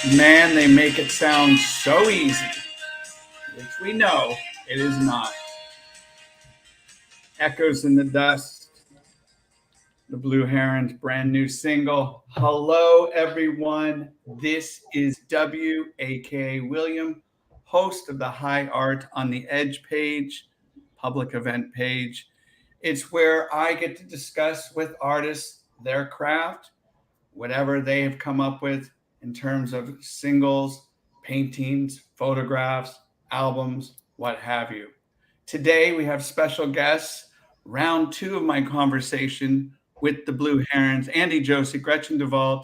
Man, they make it sound so easy, which we know it is not. Echoes in the Dust, the Blue Herons brand new single. Hello, everyone. This is W, aka William, host of the High Art on the Edge page, public event page. It's where I get to discuss with artists their craft, whatever they have come up with in terms of singles, paintings, photographs, albums, what have you. Today we have special guests. Round two of my conversation with the Blue Herons, Andy, Jossi, Gretchen DeVault.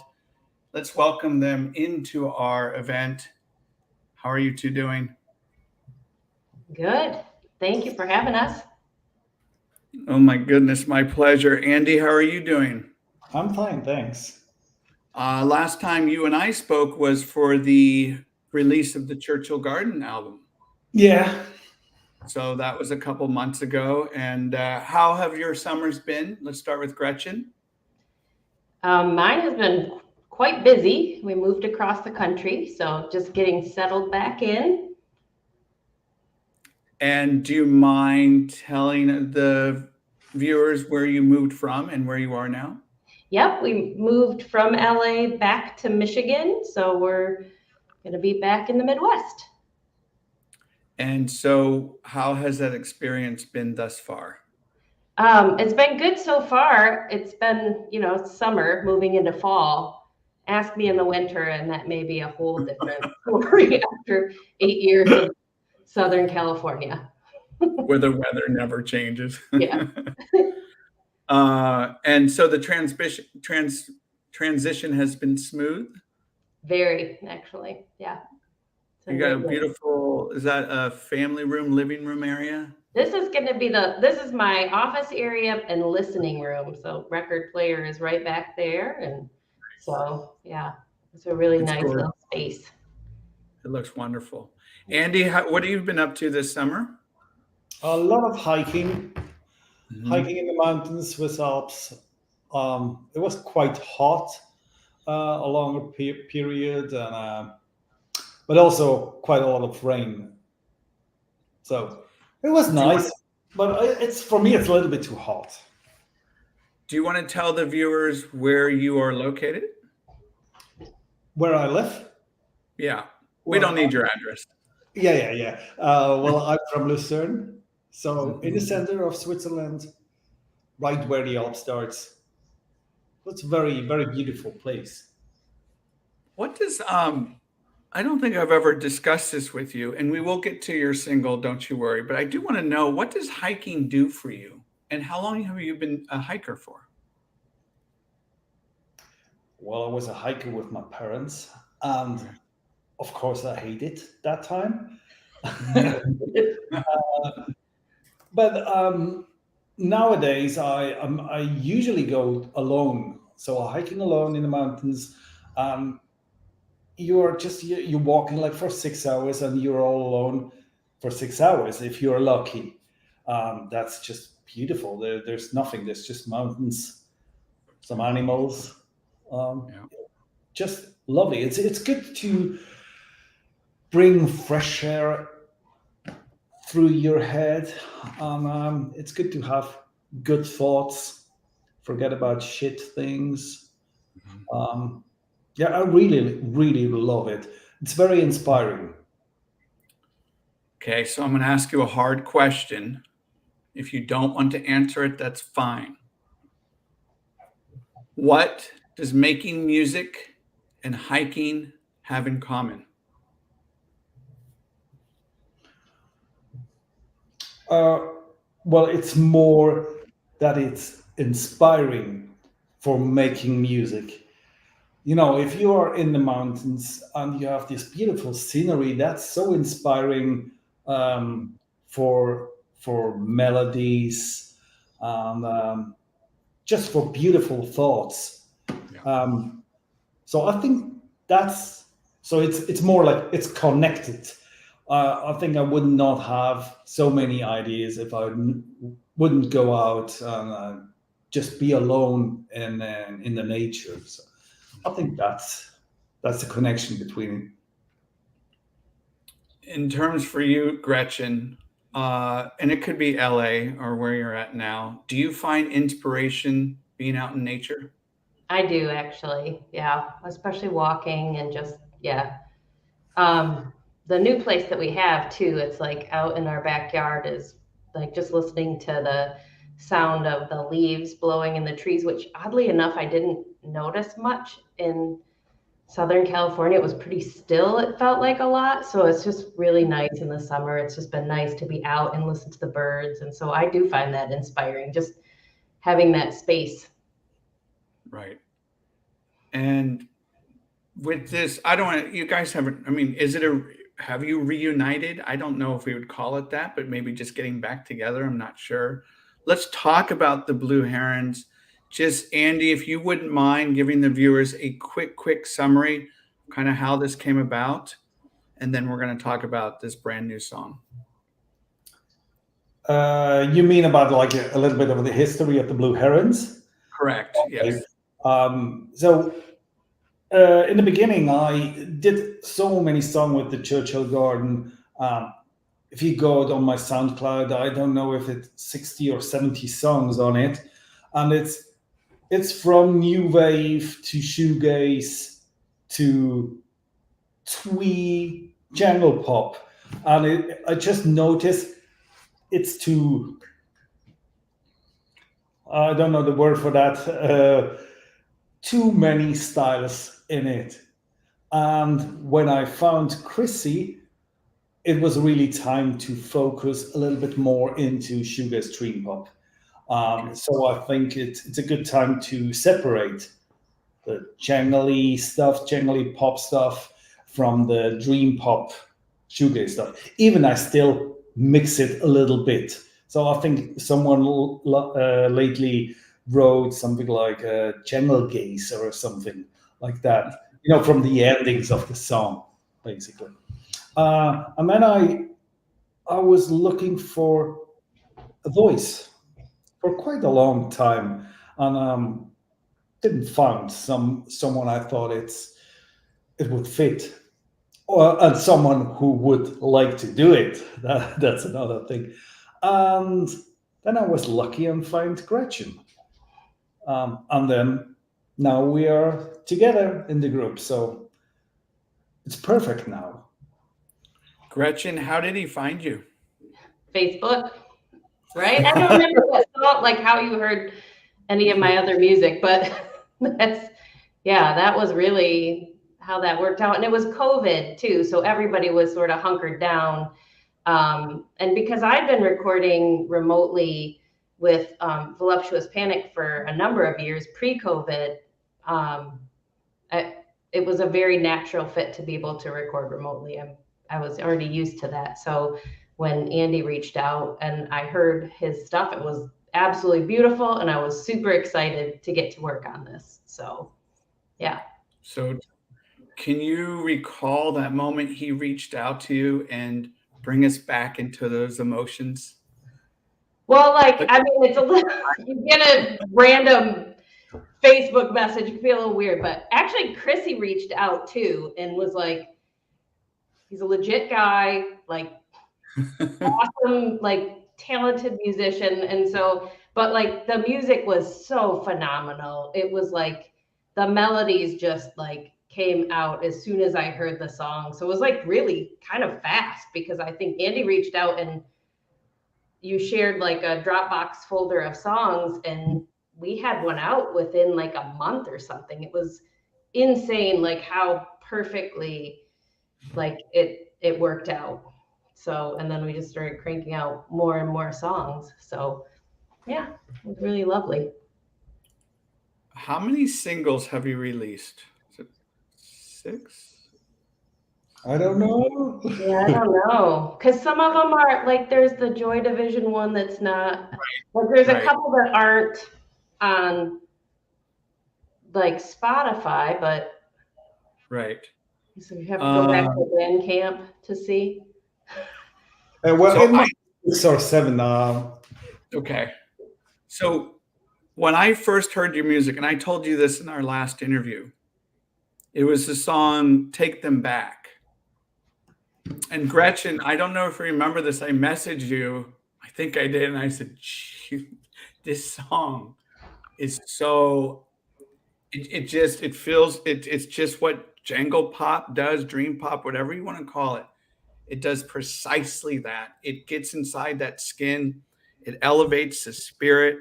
Let's welcome them into our event. How are you two doing? Good. Thank you for having us. Oh my goodness, my pleasure. Andy, how are you doing? I'm fine, thanks. Last time you and I spoke was for the release of the Churchill Garden album. Yeah. So that was a couple months ago. And how have your summers been? Let's start with Gretchen. Mine has been quite busy. We moved across the country, so just getting settled back in. And do you mind telling the viewers where you moved from and where you are now? Yep, we moved from LA back to Michigan, so we're going to be back in the Midwest. And so, how has that experience been thus far? It's been good so far. It's been, summer moving into fall. Ask me in the winter, and that may be a whole different story after 8 years of Southern California. Where the weather never changes. Yeah. And so the transition has been smooth. Very, actually, yeah. You got a beautiful, is that a family room, living room area? This is going to be this is my office area and listening room. So record player is right back there. And so, yeah, it's a really nice little space. It looks wonderful. Andy, what have you been up to this summer? A lot of hiking, hiking in the mountains with Alps. It was quite hot a longer period, and but also quite a lot of rain. So it was nice, but it's for me it's a little bit too hot. Do you want to tell the viewers where you are located? Where I live? Yeah, we don't need your address. Yeah. Well, I'm from Lucerne, so in the center of Switzerland, right where the Alps starts. It's a very, very beautiful place. What does I don't think I've ever discussed this with you, and we will get to your single, don't you worry. But I do want to know, what does hiking do for you, and how long have you been a hiker for? Well, I was a hiker with my parents, and of course, I hated that time. But nowadays, I usually go alone. So hiking alone in the mountains. You're walking like for 6 hours, and you're all alone for 6 hours if you're lucky. That's just beautiful. There's nothing. There's just mountains, some animals. Just lovely. It's good to bring fresh air through your head. It's good to have good thoughts. Forget about shit things. Yeah, I really, really love it. It's very inspiring. Okay, so I'm going to ask you a hard question. If you don't want to answer it, that's fine. What does making music and hiking have in common? Well, it's more that it's inspiring for making music. If you are in the mountains and you have this beautiful scenery, that's so inspiring for melodies and just for beautiful thoughts. So I think it's more like it's connected. I think I would not have so many ideas if I wouldn't go out and just be alone in the nature. So I think that's that's the connection between it. In terms for you, Gretchen, and it could be LA or where you're at now, do you find inspiration being out in nature? I do actually, yeah, especially walking and just, yeah. Um, the new place that we have too, it's like out in our backyard is like just listening to the sound of the leaves blowing in the trees, which oddly enough, I didn't notice much in Southern California. It was pretty still, it felt like a lot. So it's just really nice in the summer. It's just been nice to be out and listen to the birds. And so I do find that inspiring, just having that space. Right. And with this, I don't want you guys haven't, I mean, have you reunited? I don't know if we would call it that, but maybe just getting back together. I'm not sure. Let's talk about the Blue Herons. Just Andy, if you wouldn't mind giving the viewers a quick summary, kind of how this came about. And then we're going to talk about this brand new song. You mean about like a little bit of the history of the Blue Herons? Correct. Yes. So in the beginning, I did so many songs with the Churchill Garden. If you go on my SoundCloud, I don't know if it's 60 or 70 songs on it, and it's from new wave to shoegaze to twee jangle pop, and I just noticed it's too. I don't know the word for that. Too many styles in it. And when I found Chrissy, it was really time to focus a little bit more into shoegaze dream pop. So I think it's a good time to separate the jangly stuff, jangly pop stuff from the dream pop shoegaze stuff. Even I still mix it a little bit. So I think someone lately wrote something like jangle gaze or something like that, from the endings of the song, basically. And then I was looking for a voice for quite a long time, and didn't find someone I thought it would fit, and someone who would like to do it. That's another thing. And then I was lucky and find Gretchen. And then now we are together in the group, so it's perfect now. Gretchen, how did he find you? Facebook, right? I don't remember what song, like how you heard any of my other music, but that was really how that worked out. And it was COVID too, so everybody was sort of hunkered down. And because I'd been recording remotely with Voluptuous Panic for a number of years pre-COVID, it was a very natural fit to be able to record remotely. I was already used to that. So when Andy reached out and I heard his stuff, it was absolutely beautiful. And I was super excited to get to work on this. So, yeah. So can you recall that moment he reached out to you and bring us back into those emotions? Well, it's a little, you get a random Facebook message, you feel a little weird, but actually Chrissy reached out too and was like, he's a legit guy, like awesome, like talented musician. And so, but like the music was so phenomenal. It was like the melodies just like came out as soon as I heard the song. So it was like really kind of fast because I think Andy reached out and you shared like a Dropbox folder of songs and we had one out within like a month or something. It was insane, like how perfectly like it worked out. So, and then we just started cranking out more and more songs. So yeah, it was really lovely. How many singles have you released? Is it 6? I don't know. Yeah, I don't know. Because some of them are like, there's the Joy Division one that's not, like there's a couple that aren't on like Spotify, but so you have to go back to Bandcamp to see. Well, it might be 6 or 7. Okay. So when I first heard your music, and I told you this in our last interview, It was the song "Take Them Back." And Gretchen, I don't know if you remember this. I messaged you. I think I did, and I said, "This song is so. It feels it's just what jangle pop does, dream pop, whatever you want to call it. It does precisely that. It gets inside that skin. It elevates the spirit.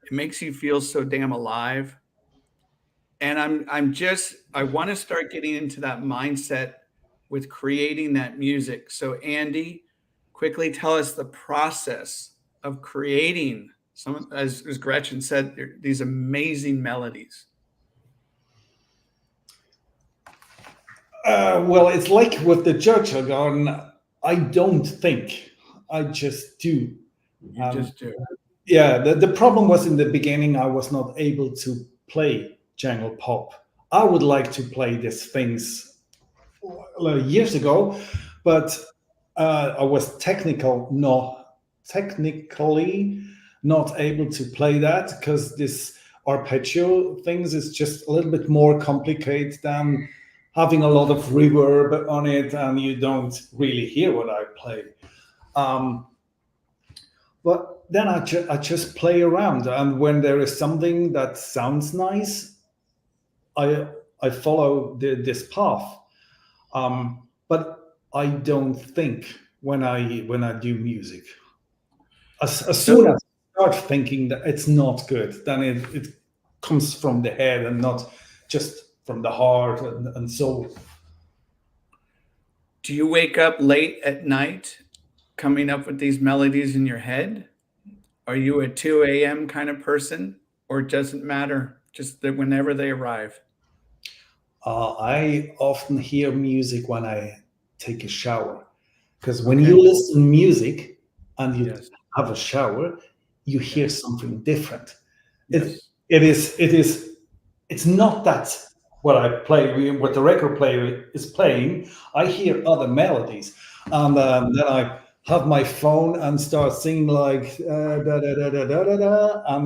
It makes you feel so damn alive. And I want to start getting into that mindset with creating that music. So Andy, quickly tell us the process of creating some, as Gretchen said, these amazing melodies. Well, it's like with the church organ. I don't think. I just do. You just do. Yeah, the problem was in the beginning, I was not able to play jangle pop. I would like to play these things years ago, but I was technically not able to play that because this arpeggio things is just a little bit more complicated than having a lot of reverb on it, and you don't really hear what I play. But then I just play around, and when there is something that sounds nice, I follow this path. But I don't think when I do music. As soon as I start thinking that it's not good, then it comes from the head and not just from the heart and soul. Do you wake up late at night coming up with these melodies in your head? Are you a 2 a.m. kind of person, or it doesn't matter, just that whenever they arrive? I often hear music when I take a shower, because when Okay. you listen music and you Yes. have a shower, you hear something different. Yes. It's not that what I play, what the record player is playing. I hear other melodies, and then I have my phone and start singing like da da da da da da da, and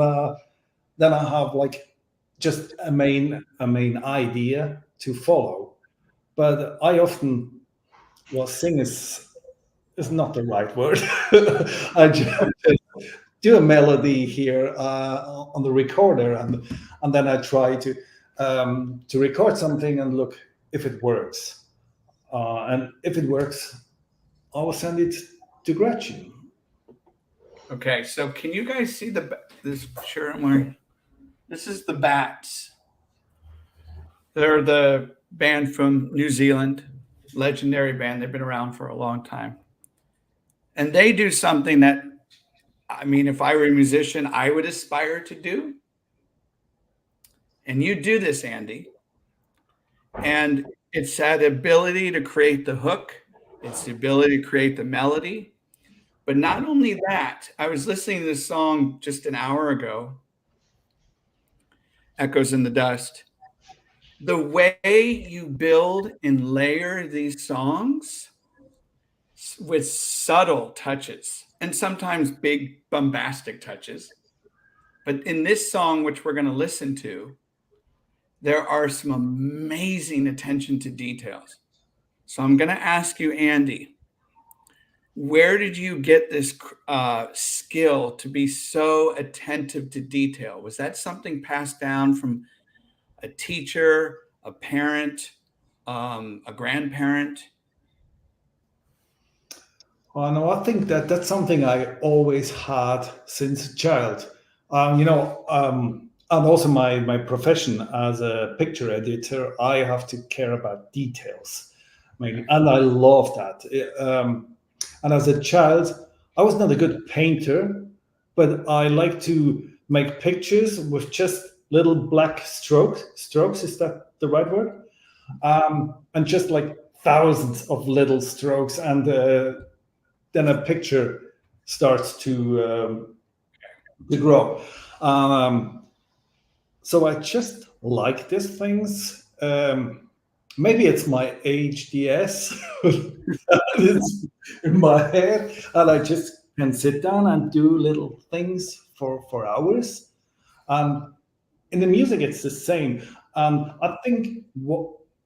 then I have like just a main idea to follow. But I often, well, sing is not the right word. I just do a melody here on the recorder, and then I try to record something and look if it works. And if it works, I will send it to Gretchen. Okay, so can you guys see this shirt I'm wearing? This is the Bats. They're the band from New Zealand, legendary band. They've been around for a long time. And they do something that, I mean, if I were a musician, I would aspire to do. And you do this, Andy. And it's that ability to create the hook, it's the ability to create the melody. But not only that, I was listening to this song just an hour ago, Echoes in the Dust. The way you build and layer these songs with subtle touches and sometimes big bombastic touches. But in this song, which we're going to listen to, there are some amazing attention to details. So I'm going to ask you, Andy, where did you get this skill to be so attentive to detail? Was that something passed down from a teacher, a parent, a grandparent? No, I think that's something I always had since a child. And also my profession as a picture editor, I have to care about details. I mean, and I love that. And as a child, I was not a good painter, but I like to make pictures with just little black strokes. Strokes, is that the right word? And just like thousands of little strokes, and then a picture starts to grow. So I just like these things. Maybe it's my HDS it's in my head, and I just can sit down and do little things for hours. And in the music, it's the same. I think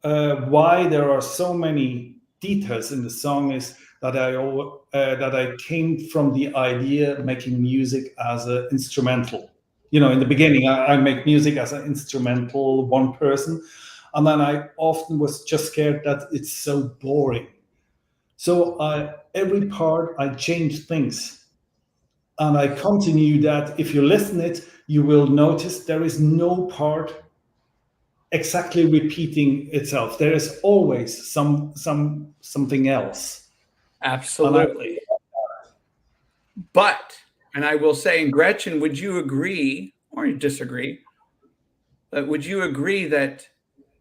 why there are so many details in the song is that I came from the idea making music as an instrumental. You know, in the beginning, I make music as an instrumental, one person, and then I often was just scared that it's so boring. So every part I change things, and I continue that. If you listen it, you will notice there is no part exactly repeating itself. There is always something else. Absolutely. But, and I will say, and Gretchen, would you agree or disagree? But would you agree that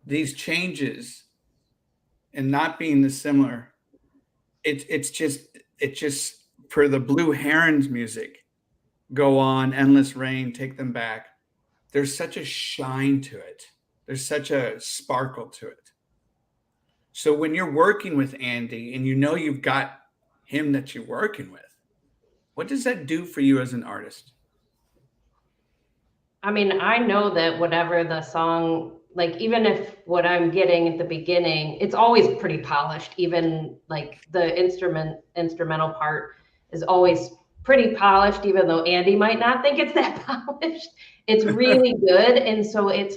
these changes and not being the similar, it's just for the Blue Herons music, Go On, Endless Rain, Take Them Back. There's such a shine to it. There's such a sparkle to it. So when you're working with Andy and you know you've got him that you're working with, what does that do for you as an artist? I mean, I know that whatever the song, like even if what I'm getting at the beginning, it's always pretty polished. Even like the instrumental part is always pretty polished, even though Andy might not think it's that polished. It's really good. And so it's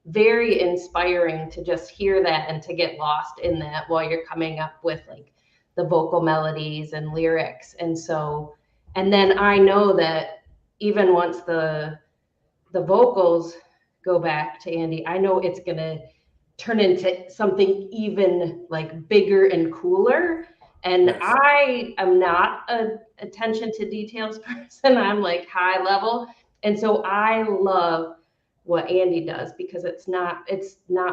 very inspiring to just hear that and to get lost in that while you're coming up with like the vocal melodies and lyrics. And so, and then I know that even once the vocals go back to Andy, I know it's going to turn into something even like bigger and cooler. And Yes. I am not a attention to details person. I'm like high level. And so I love what Andy does because it's not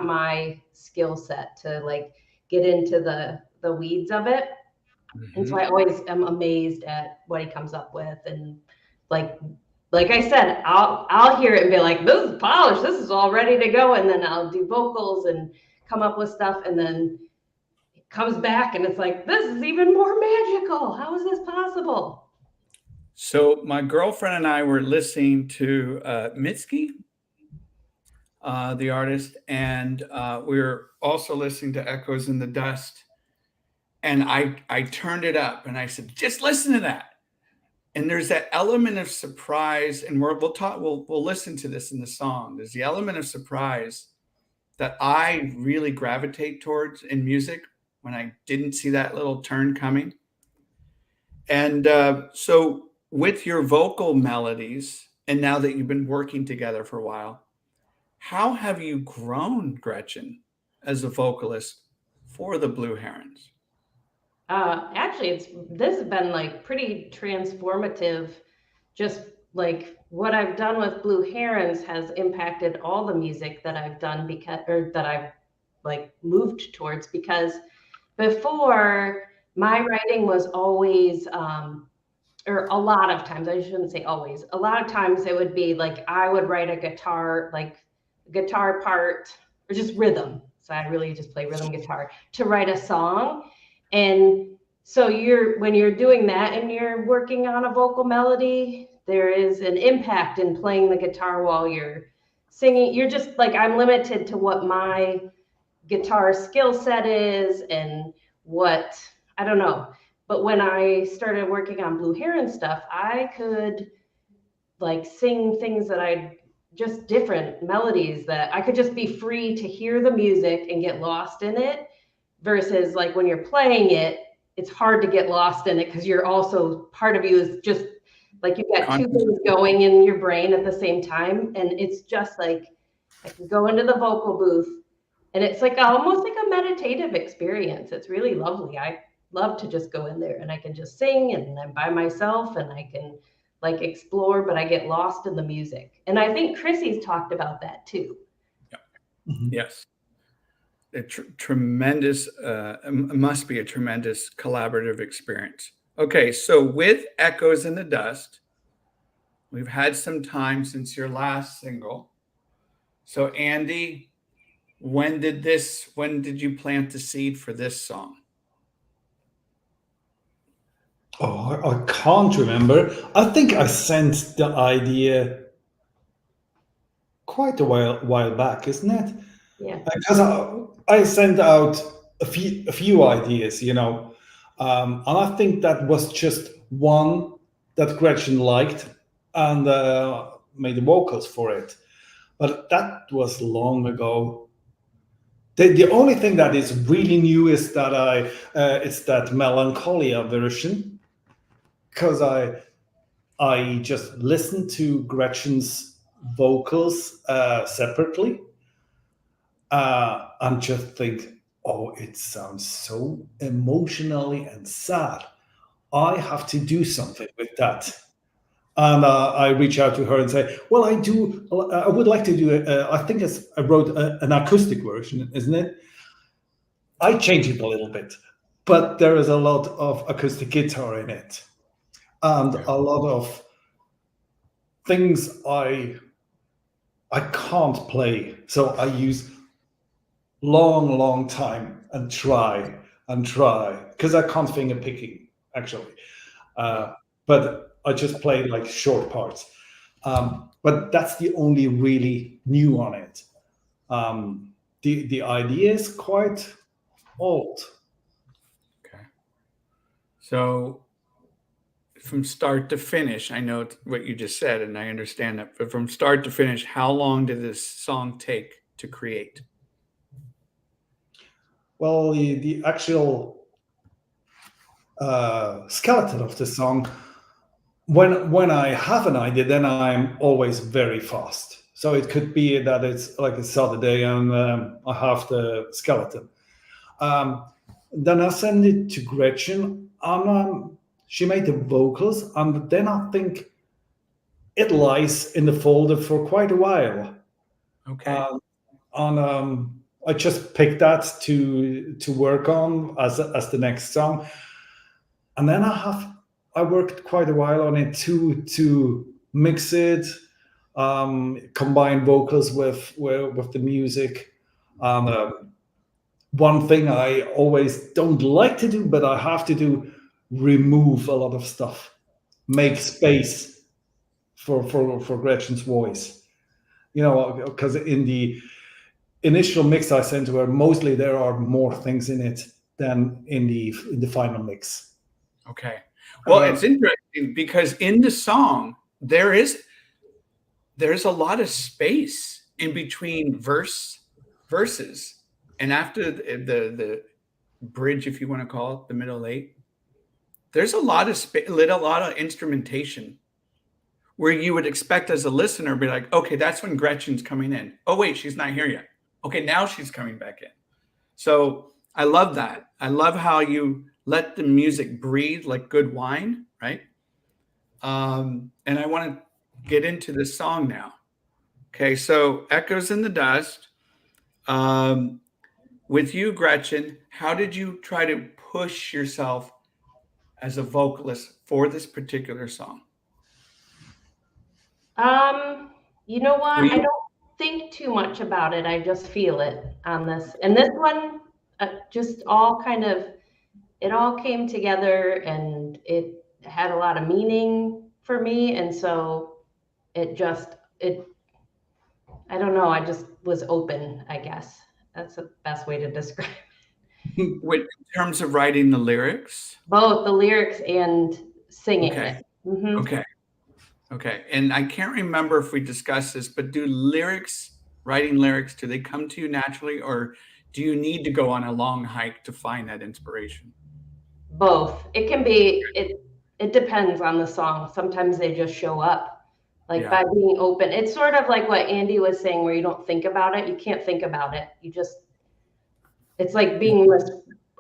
my skill set to like get into the weeds of it. And so I always am amazed at what he comes up with. And like I said, I'll hear it and be like, this is polished, this is all ready to go. And then I'll do vocals and come up with stuff. And then it comes back and it's like, this is even more magical. How is this possible? So my girlfriend and I were listening to Mitski, the artist, and we were also listening to Echoes in the Dust. And I turned it up and I said, just listen to that. And there's that element of surprise, and we'll listen to this in the song. There's the element of surprise that I really gravitate towards in music when I didn't see that little turn coming. And so with your vocal melodies, and now that you've been working together for a while, how have you grown, Gretchen, as a vocalist for the Blue Herons? Actually, this has been like pretty transformative. Just like what I've done with Blue Herons has impacted all the music that I've done that I've like moved towards, because before my writing was always, or a lot of times, I shouldn't say always, a lot of times it would be like I would write a guitar part or just rhythm. So I really just play rhythm guitar to write a song. And so when you're doing that and you're working on a vocal melody, there is an impact in playing the guitar while you're singing. You're just like, I'm limited to what my guitar skill set is and I don't know. But when I started working on Blue Heron stuff, I could like sing things that just different melodies that I could just be free to hear the music and get lost in it. Versus like when you're playing it, it's hard to get lost in it because you're also, part of you is just like you've got two things going in your brain at the same time. And it's just like I can go into the vocal booth and it's like almost like a meditative experience. It's really lovely. I love to just go in there and I can just sing and I'm by myself and I can like explore, but I get lost in the music. And I think Chrissy's talked about that too. Yeah. Mm-hmm. Yes. Tremendous, must be a tremendous collaborative experience. Okay, so with Echoes in the Dust, we've had some time since your last single. So Andy, when did you plant the seed for this song? Oh, I can't remember. I think I sensed the idea quite a while back, isn't it? Yeah. Because I sent out a few ideas, and I think that was just one that Gretchen liked and made the vocals for it. But that was long ago. The only thing that is really new is that it's that Melancholia version, because I just listened to Gretchen's vocals separately and just think, oh, it sounds so emotionally and sad. I have to do something with that. And I reach out to her and say, well, I would like to do it. I think I wrote an acoustic version, isn't it? I change it a little bit, but there is a lot of acoustic guitar in it and a lot of things I can't play. So I use long time and try because I can't finger picking actually. But I just play like short parts. But that's the only really new on it. The idea is quite old. Okay. So from start to finish, I know what you just said, and I understand that. But from start to finish, how long did this song take to create? Well, the actual skeleton of the song, when I have an idea, then I'm always very fast. So it could be that it's like a Saturday and I have the skeleton. Then I send it to Gretchen, and she made the vocals, and then I think it lies in the folder for quite a while. Okay. And I just picked that to work on as the next song, and then I worked quite a while on it to mix it, combine vocals with the music. And one thing I always don't like to do, but I have to do, remove a lot of stuff, make space for Gretchen's voice. Because in the initial mix I sent to her, mostly there are more things in it than in the final mix. Okay. Well, it's interesting because in the song there's a lot of space in between verses, and after the bridge, if you want to call it, the middle eight, there's a lot of space, a lot of instrumentation where you would expect as a listener be like, okay, that's when Gretchen's coming in. Oh wait, she's not here yet. Okay, now she's coming back in. So I love that. I love how you let the music breathe like good wine, right? And I want to get into this song now. Okay, so Echoes in the Dust. With you, Gretchen, how did you try to push yourself as a vocalist for this particular song? You know what? Were I you- don't think too much about it. I just feel it on this. And this one, just all kind of, it all came together and it had a lot of meaning for me. And so it I don't know, I just was open, I guess. That's the best way to describe it. in terms of writing the lyrics? Both the lyrics and singing Okay. it. Mhm. Okay. Okay. And I can't remember if we discussed this, but writing lyrics, do they come to you naturally, or do you need to go on a long hike to find that inspiration? Both. It can be, it depends on the song. Sometimes they just show up. Like Yeah. by being open. It's sort of like what Andy was saying, where you don't think about it. You can't think about it. It's like being this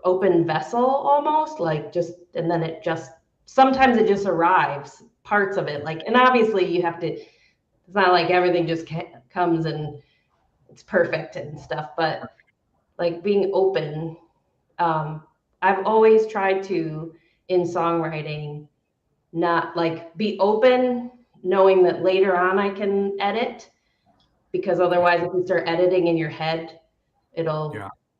open vessel almost, and then sometimes it just arrives, parts of it. And obviously you have to, it's not like everything just comes and it's perfect and stuff, but like being open. I've always tried to, in songwriting, not be open, knowing that later on I can edit, because otherwise if you start editing in your head, it'll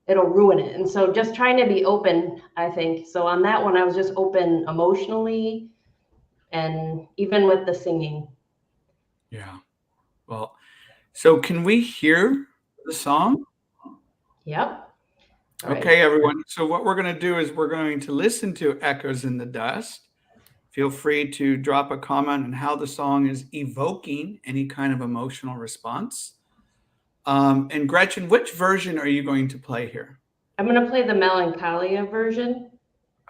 ruin it. And so just trying to be open, I think. So on that one, I was just open emotionally and even with the singing. Yeah. Well, so can we hear the song? Yep. All right. Okay, everyone. So what we're going to do is we're going to listen to Echoes in the Dust. Feel free to drop a comment on how the song is evoking any kind of emotional response. And Gretchen, which version are you going to play here? I'm going to play the Melancholia version.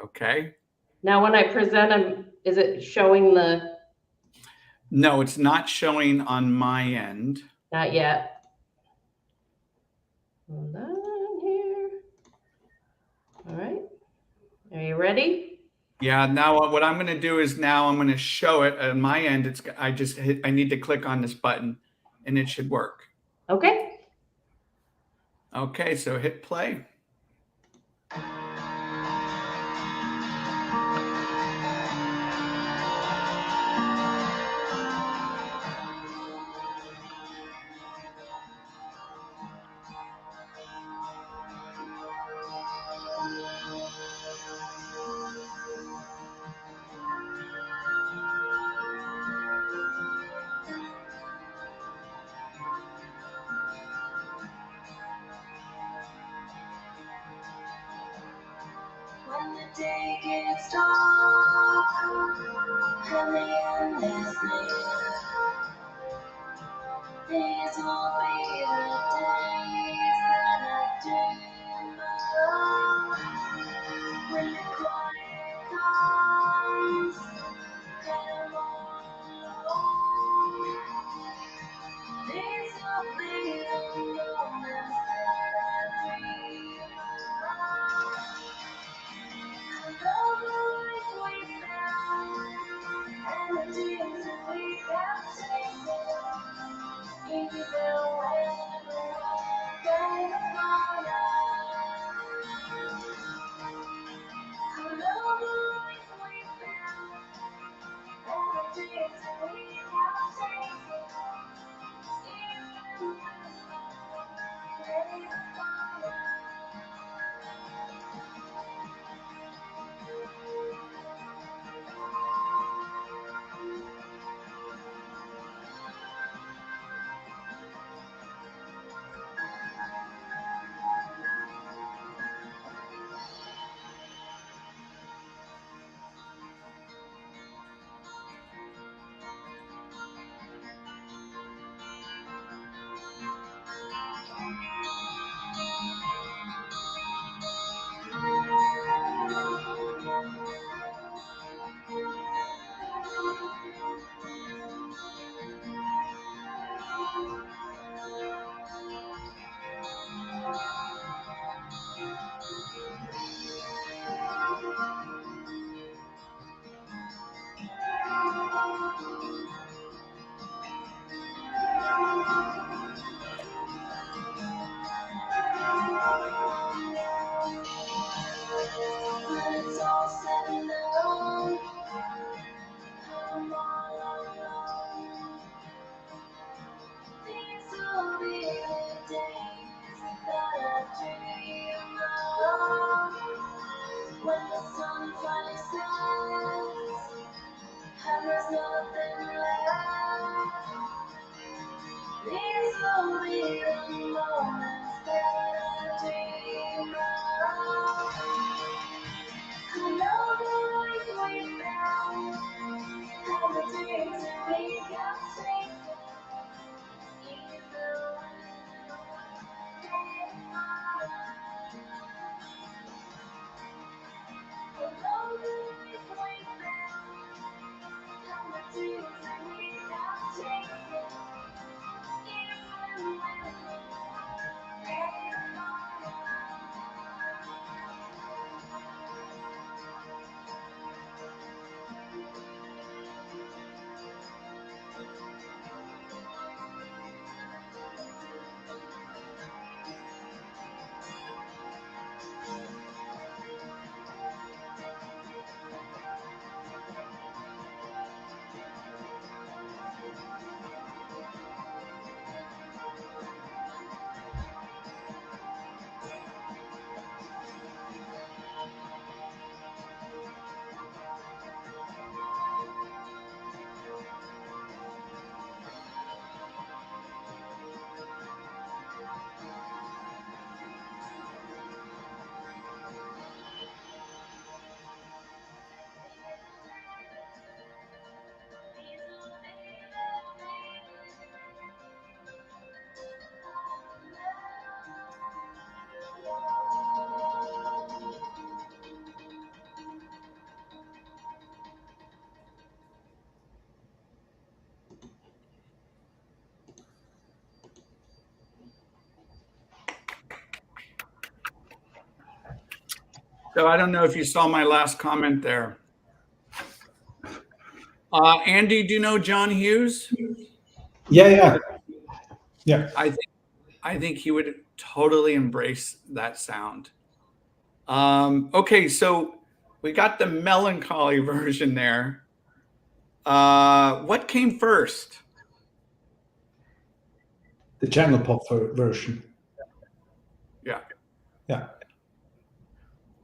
Okay. Now, when I present, is it showing the? No, it's not showing on my end. Not yet. Hold on here. All right. Are you ready? Yeah. Now what I'm going to do is now I'm going to show it on my end. I need to click on this button and it should work. Okay. Okay. So hit play. When the day gets dark and the end is near, these will be the days that I dream of. When the quiet comes and I'm all alone, these will be the moments that I dream of. When it's all said and done, I'm all alone. These will be the days that I dream of. When the sun finally sets and there's nothing left, these will be the moments that I dream of. I know the life we found, and the dreams that we can take, even when I know the life we found, and the dreams that we can take, even when So I don't know if you saw my last comment there. Andy, do you know John Hughes? Yeah. I think he would totally embrace that sound. Okay, so we got the melancholy version there. What came first? The jangle pop version. Yeah. Yeah.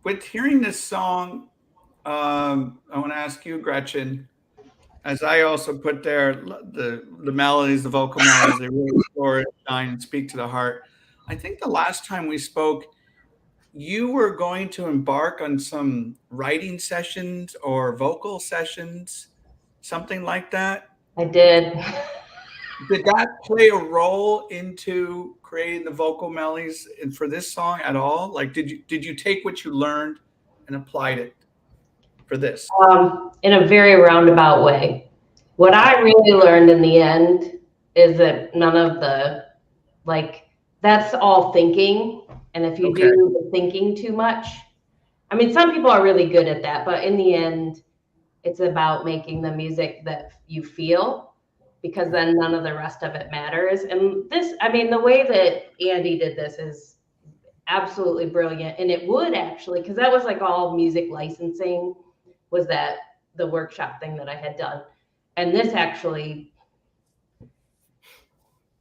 With hearing this song, I want to ask you, Gretchen, as I also put there, the melodies, the vocal melodies, they really soar, shine, and speak to the heart. I think the last time we spoke, you were going to embark on some writing sessions or vocal sessions, something like that. I did. Did that play a role into creating the vocal melodies for this song at all? Like, did you take what you learned and applied it for this? In a very roundabout way. What I really learned in the end is that none of the, like, that's all thinking. And if you Okay. do the thinking too much, I mean, some people are really good at that, but in the end, it's about making the music that you feel, because then none of the rest of it matters. And this, I mean, the way that Andy did this is absolutely brilliant. And it would actually, because that was like all music licensing, was that the workshop thing that I had done. And this actually,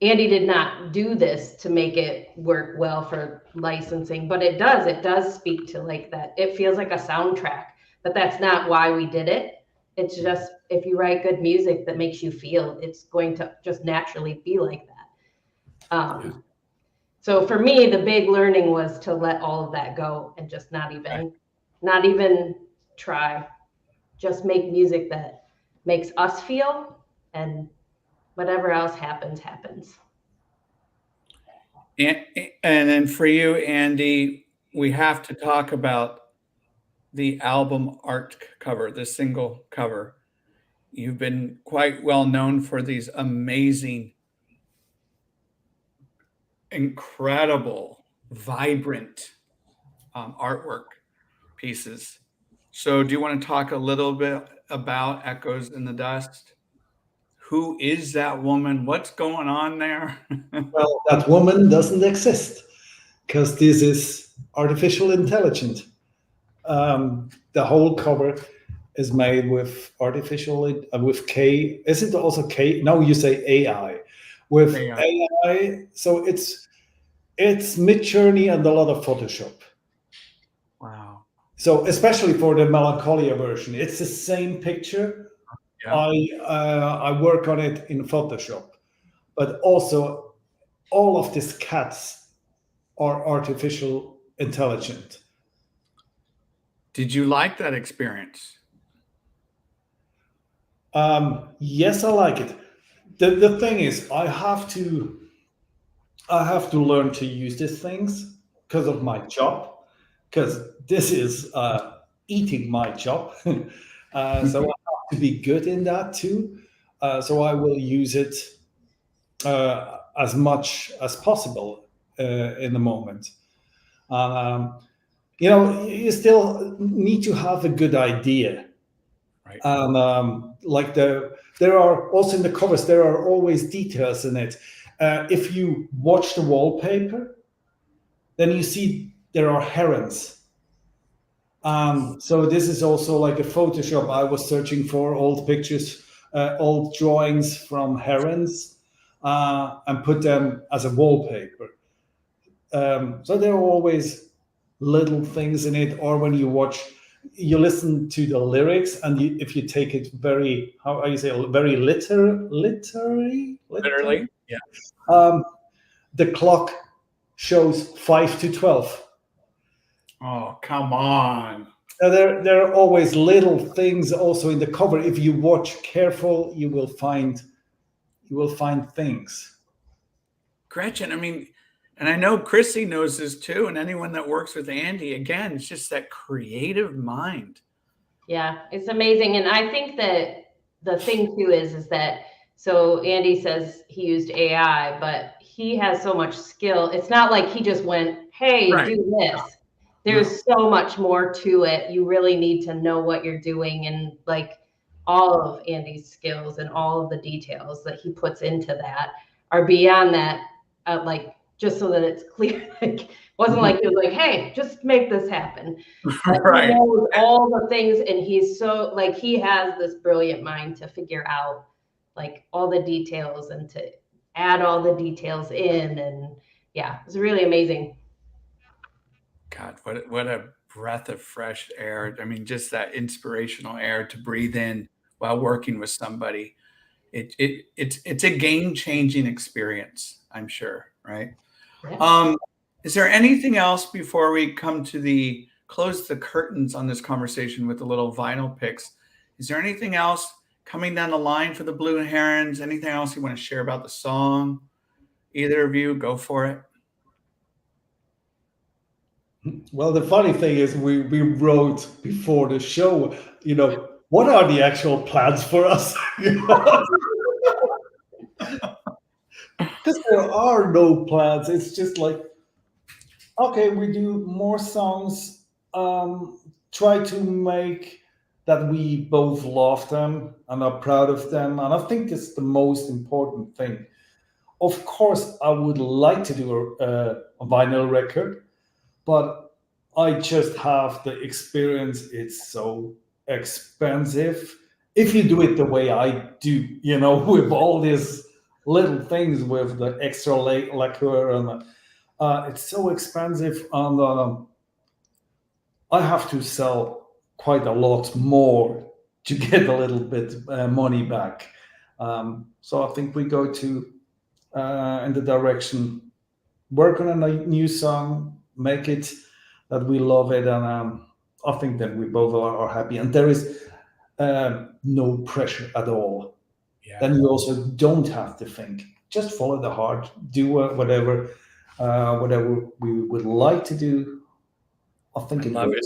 Andy did not do this to make it work well for licensing, but it does speak to like that. It feels like a soundtrack, but that's not why we did it. It's just, if you write good music that makes you feel, it's going to just naturally be like that. So for me, the big learning was to let all of that go and just not even try, just make music that makes us feel, and whatever else happens. And then for you, Andy, we have to talk about the album art cover, the single cover. You've been quite well known for these amazing, incredible, vibrant artwork pieces. So, do you want to talk a little bit about Echoes in the Dust? Who is that woman? What's going on there? Well, that woman doesn't exist because this is artificial intelligence. The whole cover is made with with K. Is it also K? No, you say AI. With AI, so it's Mid-Journey and a lot of Photoshop. Wow. So especially for the Melancholia version, it's the same picture. Yeah. I work on it in Photoshop, but also all of these cats are artificial intelligent. Did you like that experience? Yes, I like it. The thing is, I have to learn to use these things because of my job, because this is eating my job. So I have to be good in that too. So I will use it as much as possible in the moment. You still need to have a good idea. Right. Like there are also in the covers, there are always details in it. If you watch the wallpaper, then you see there are herons. So this is also like a Photoshop. I was searching for old pictures, old drawings from herons, and put them as a wallpaper. So there are always little things in it. Or when you listen to the lyrics, and if you take it very, how you say, very literally, Yeah. The clock shows 5 to 12. Oh, come on. There are always little things also in the cover. If you watch careful, you will find things. Gretchen, I mean, and I know Chrissy knows this too, and anyone that works with Andy, again, it's just that creative mind. Yeah, it's amazing. And I think that the thing too is that, so Andy says he used AI, but he has so much skill. It's not like he just went, hey, Right. do this. there's so much more to it. You really need to know what you're doing, and like all of Andy's skills and all of the details that he puts into that are beyond that. Like just so that it's clear, like it wasn't like he was like, "Hey, just make this happen." But Right. he knows all the things, and he's so like he has this brilliant mind to figure out like all the details and to add all the details in, and yeah, it's really amazing. God, what a breath of fresh air. I mean, just that inspirational air to breathe in while working with somebody. It's a game-changing experience, I'm sure, right? Yeah. Is there anything else before we come to the close the curtains on this conversation with the little vinyl picks? Is there anything else coming down the line for the Blue Herons? Anything else you want to share about the song? Either of you, go for it. Well, the funny thing is, we wrote before the show, what are the actual plans for us? Because there are no plans. It's just like, okay, we do more songs, try to make that we both love them and are proud of them. And I think it's the most important thing. Of course, I would like to do a vinyl record, but I just have the experience. It's so expensive. If you do it the way I do, with all these little things with the extra lacquer, and it's so expensive, and I have to sell quite a lot more to get a little bit money back. So I think we go to in the direction, work on a new song, make it that we love it, and I think that we both are happy, and there is no pressure at all. Yeah. Then you also don't have to think. Just follow the heart. Do whatever we would like to do. I think I love it.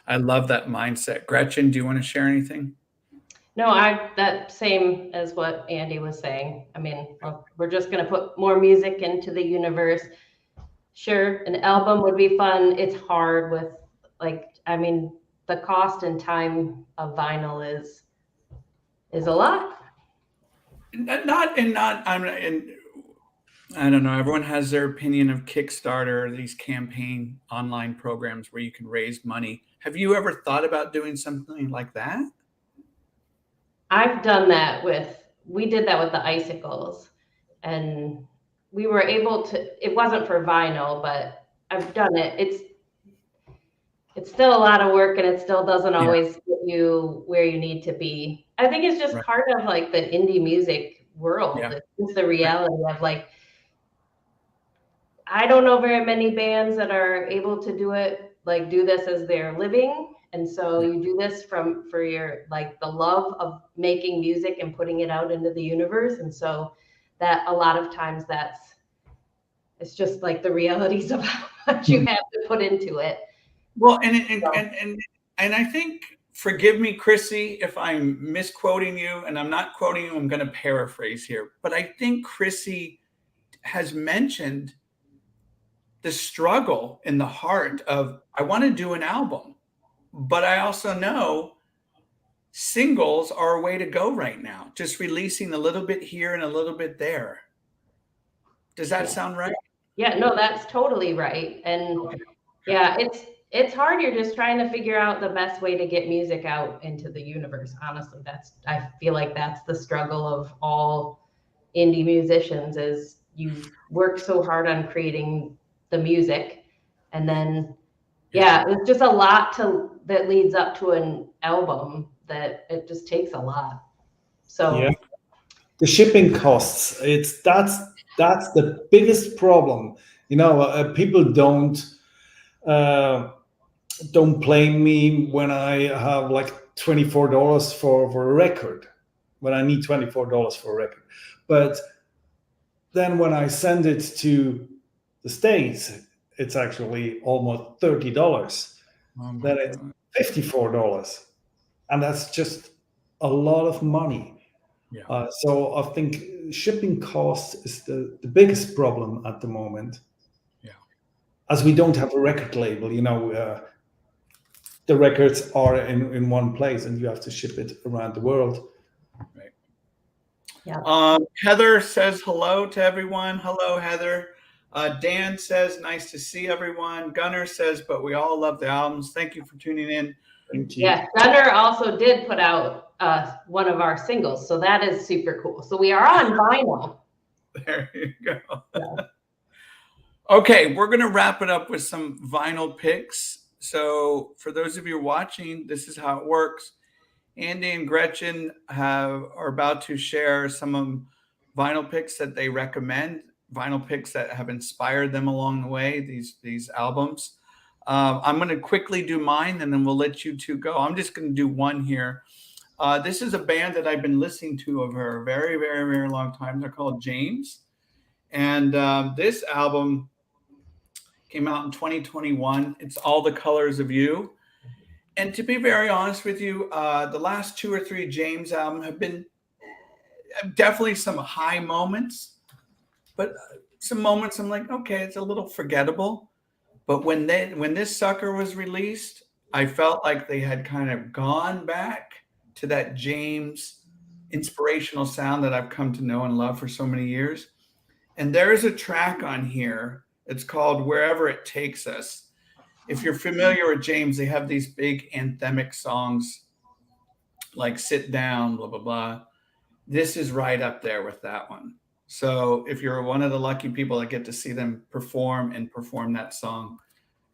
I love that mindset. Gretchen, do you want to share anything? No, that same as what Andy was saying. I mean, we're just going to put more music into the universe. Sure, an album would be fun. It's hard with the cost and time of vinyl is a lot. I don't know. Everyone has their opinion of Kickstarter, these campaign online programs where you can raise money. Have you ever thought about doing something like that? I've done that we did that with the icicles, and we were able to, it wasn't for vinyl, but I've done it. It's still a lot of work, and it still doesn't always get you where you need to be. I think it's just part of like the indie music world. Yeah. It's just the reality of like, I don't know very many bands that are able to do this as their living. And so you do this for your, like, the love of making music and putting it out into the universe. And so that a lot of times it's just like the realities of how much you have to put into it. Well, and I think, forgive me, Chrissy, if I'm misquoting you, and I'm not quoting you, I'm going to paraphrase here, but I think Chrissy has mentioned the struggle in the heart of, I want to do an album, but I also know singles are a way to go right now, just releasing a little bit here and a little bit there. Does that sound right? Yeah, no, that's totally right. And yeah, it's hard. You're just trying to figure out the best way to get music out into the universe. Honestly, I feel like that's the struggle of all indie musicians, is you work so hard on creating the music, and then it's just a lot that leads up to an album, that it just takes a lot. So the shipping costs, that's the biggest problem. People don't blame me when I have like $24 for a record, when I need $24 for a record. But then when I send it to the States, it's actually almost $30. Then it's $54. And that's just a lot of money. Yeah. So I think shipping costs is the biggest problem at the moment. Yeah. as we don't have a record label, the records are in one place and you have to ship it around the world. Right. Yeah. Heather says hello to everyone. Hello, Heather. Dan says, nice to see everyone. Gunnar says, but we all love the albums. Thank you for tuning in. Thank you. Yeah, Gunnar also did put out one of our singles, so that is super cool. So we are on vinyl. There you go. Yeah. Okay, we're going to wrap it up with some vinyl picks. So for those of you watching, this is how it works. Andy and Gretchen are about to share some vinyl picks that they recommend, vinyl picks that have inspired them along the way, these albums. I'm going to quickly do mine, and then we'll let you two go. I'm just going to do one here. This is a band that I've been listening to over a very, very, very long time. They're called James. And this album came out in 2021. It's All the Colors of You. And to be very honest with you, the last 2 or 3 James albums have been definitely some high moments, but some moments I'm like, okay, it's a little forgettable. But when this sucker was released, I felt like they had kind of gone back to that James inspirational sound that I've come to know and love for so many years. And there is a track on here. It's called Wherever It Takes Us. If you're familiar with James, they have these big anthemic songs like Sit Down, blah, blah, blah. This is right up there with that one. So if you're one of the lucky people that get to see them perform that song,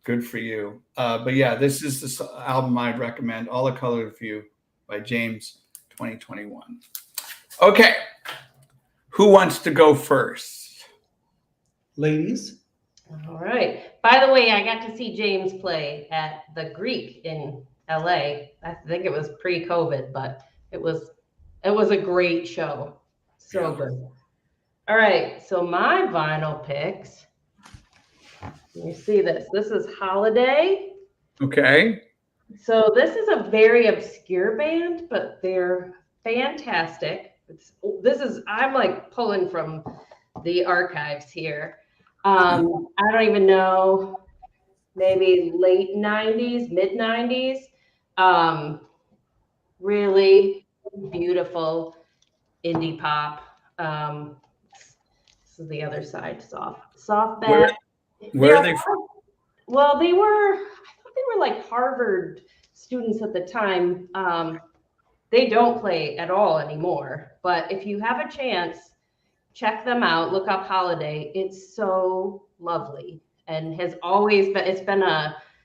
good for you. But yeah, this is the album I'd recommend, All the Colors of You by James, 2021. Okay. Who wants to go first? Ladies? All right. By the way, I got to see James play at the Greek in LA. I think it was pre-COVID, but it was a great show. So good. All right. So my vinyl picks. You see this. This is Holiday. Okay. So this is a very obscure band, but they're fantastic. I'm like pulling from the archives here. I don't even know, maybe late 90s, mid 90s. Really beautiful indie pop. This is the other side, soft bed. Where are they from? Well, I thought they were like Harvard students at the time. They don't play at all anymore, but if you have a chance, check them out, look up Holiday. It's so lovely and has always been,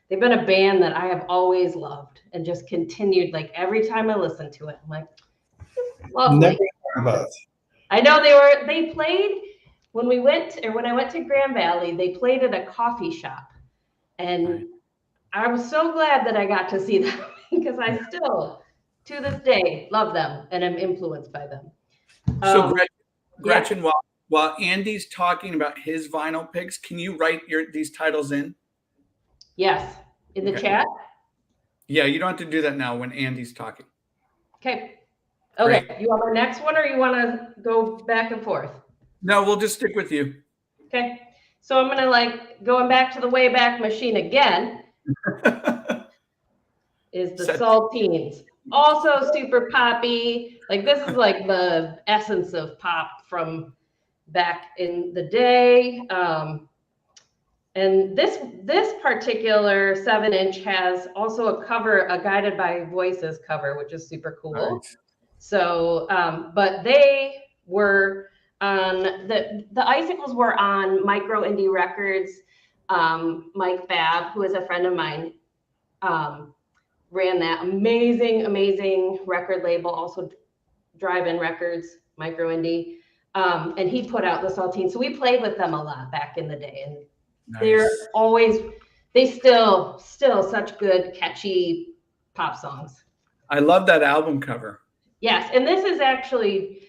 they've been a band that I have always loved and just continued, like every time I listen to it, I'm like, lovely. Never heard about it. I know they played when I went to Grand Valley, they played at a coffee shop. And I was so glad that I got to see them because I still, to this day, love them and am influenced by them. So Gretchen, while Andy's talking about his vinyl picks, can you write these titles in? Yes, in the chat. Yeah, you don't have to do that now when Andy's talking. Okay. Great. You want our next one, or you want to go back and forth? No, we'll just stick with you. Okay. So I'm gonna going back to the Wayback Machine again. Is the Saltines. Also super poppy. Like this is like the essence of pop from back in the day. And this particular 7-inch has also a cover, a Guided by Voices cover, which is super cool. Nice. So, but they were on the Icicles were on Micro Indie Records. Mike Babb, who is a friend of mine, ran that amazing record label, also Drive-In Records, Micro Indie. And he put out the Saltines. So we played with them a lot back in the day. And they're still such good, catchy pop songs. I love that album cover. Yes. And this is actually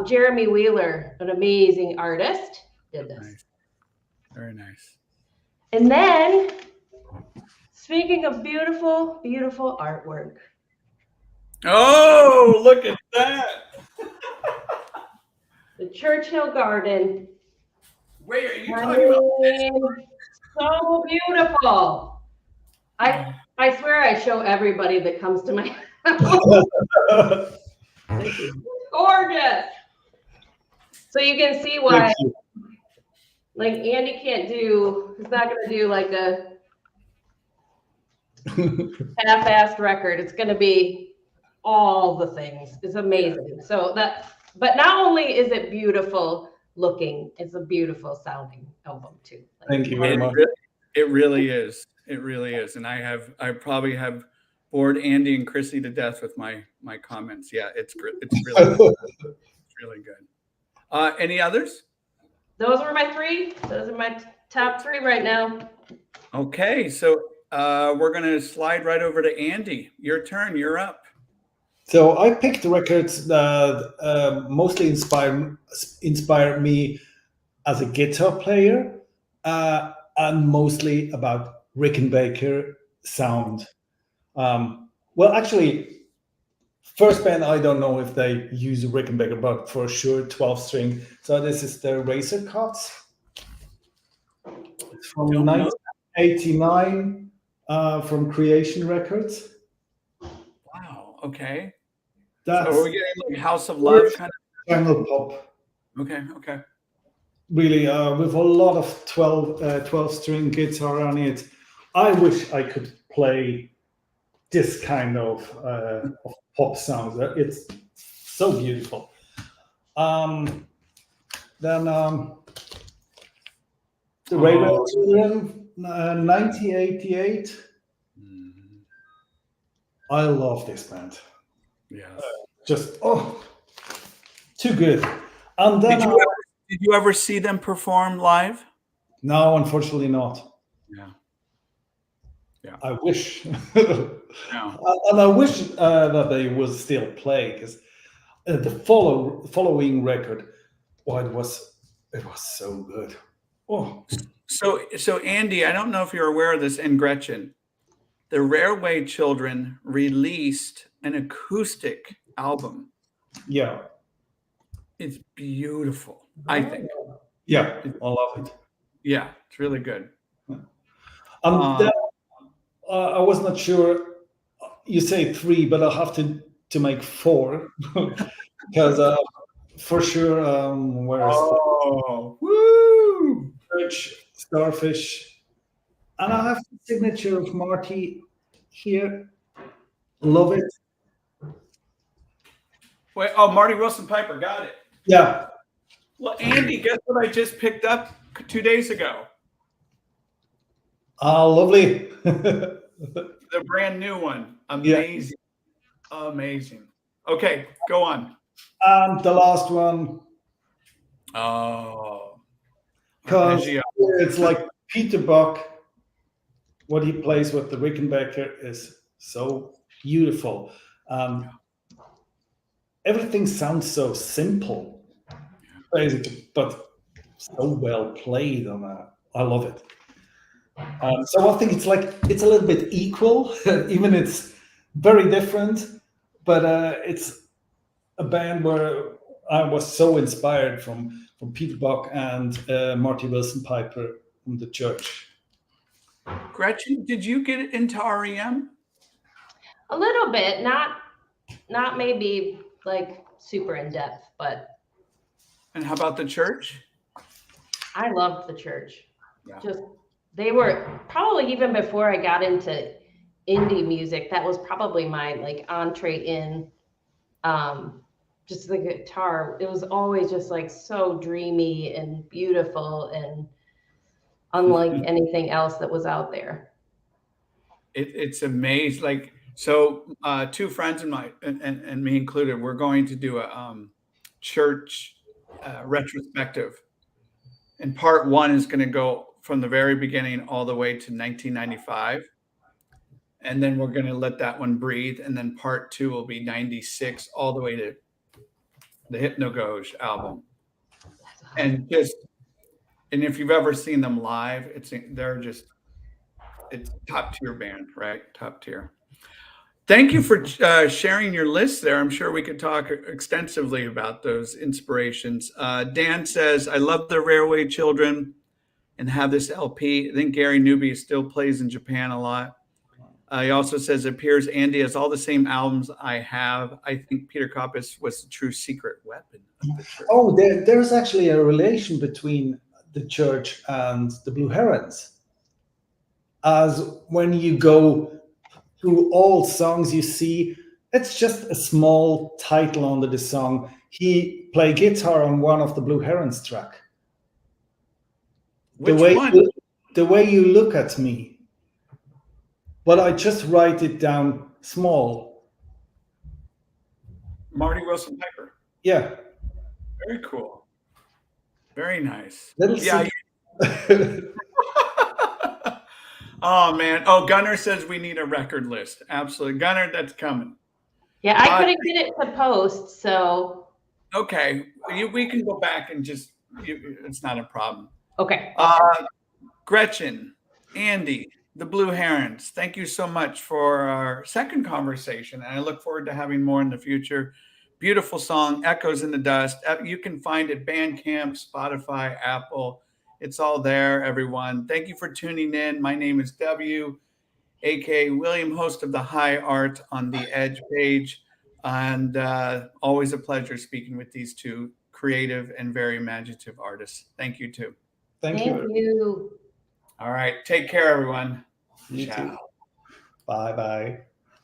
Jeremy Wheeler, an amazing artist, did this. Nice. Very nice. And then, speaking of beautiful, beautiful artwork. Oh, look at that. The Churchill Garden. Wait, are you talking about this? So beautiful. I swear I show everybody that comes to my house. This is gorgeous. So you can see why, Thank you. like Andy can't do, he's not gonna do like a half-assed record. It's gonna be all the things. It's amazing. So that, but not only is it beautiful looking, it's a beautiful sounding album too. Like, Thank you very It, much. it really is. It really is. And I probably have bored Andy and Chrissy to death with my comments. Yeah, it's great. It's really good. It's really good. Any others? those were my three. Those are my top three right now. Okay, so we're gonna slide right over to Andy. Your turn. You're up. So I picked records that mostly inspired me as a guitar player, and mostly about Rickenbacker sound. Well, actually, first band, I don't know if they use Rickenbacker, but for sure 12 string. So this is the Razor Cuts. It's from Don't know. 1989, from Creation Records. Wow. Okay. That's So are we getting like House of Love kind jungle pop. of? Okay. Okay. Really, with a lot of 12 string guitar on it. I wish I could play this kind of pop sounds. It's so beautiful. Then the Railway Children, 1988. Mhm. I love this band. Yes. Just too good. And then Did you ever see them perform live? no, unfortunately not. Yeah. I wish. No. And I wish that they would still play, because the following record, it was so good. Oh, So Andy, I don't know if you're aware of this, and Gretchen, the Railway Children released an acoustic album. yeah, It's beautiful, I think. yeah, I love it. Yeah, it's really good. And then, I was not sure. You say three, but I'll have to make four because for sure, where is Oh, woo! Church, Starfish, and I have the signature of Marty here. Love it. Wait, oh, Marty Wilson Piper, got it. Yeah. Well, Andy, guess what I just picked up 2 days ago? Lovely. The brand new one. Amazing. Amazing. Okay, go on. And the last one, Oh. because Arpeggio. it's like Peter Buck, what he plays with the Rickenbacker is so beautiful. Everything sounds so simple, basically, but so well played on that. I love it. So I think it's a little bit equal, even it's very different, but it's a band where I was so inspired from Peter Buck and Marty Wilson Piper from the Church. Gretchen, did you get into REM? A little bit, not maybe like super in depth, but And how about the Church? I loved the Church. Yeah. Just they were probably, even before I got into indie music, that was probably my like entree in. Just the guitar, it was always just like so dreamy and beautiful and unlike anything else that was out there. It's amazing. Like, so two friends of mine, and me included, we're going to do a Church retrospective. And part one is going to go from the very beginning all the way to 1995. And then we're going to let that one breathe. And then part two will be 96 all the way to the Hypnagoge album. And if you've ever seen them live, it's top tier band, right? Top tier. Thank you for sharing your list there. I'm sure we could talk extensively about those inspirations. Dan says, I love the Railway Children. and have this LP. I think Gary Newby still plays in Japan a lot. He also says, it appears Andy has all the same albums I have. I think Peter Koppes was the true secret weapon of the church. Oh, there's actually a relation between the church and the Blue Herons. As when you go through all songs, you see it's just a small title under the song. He played guitar on one of the Blue Herons track. Which one? The way you look at me. But I just write it down small. Marty Wilson Piper. Yeah. Very cool. Very nice. Little Yeah. Oh man. Oh, Gunnar says we need a record list. Absolutely. Gunnar, that's coming. Yeah, I couldn't get it to post, so. Okay. We can go back and just, it's not a problem. Okay. Gretchen, Andy, the Blue Herons, thank you so much for our second conversation. And I look forward to having more in the future. Beautiful song, Echoes in the Dust. You can find it Bandcamp, Spotify, Apple. It's all there, everyone. Thank you for tuning in. My name is W, aka William, host of the High Art on the Edge page. And always a pleasure speaking with these two creative and very imaginative artists. Thank you, too. Thank you. You. All right. Take care, everyone. You Ciao. too. Bye-bye.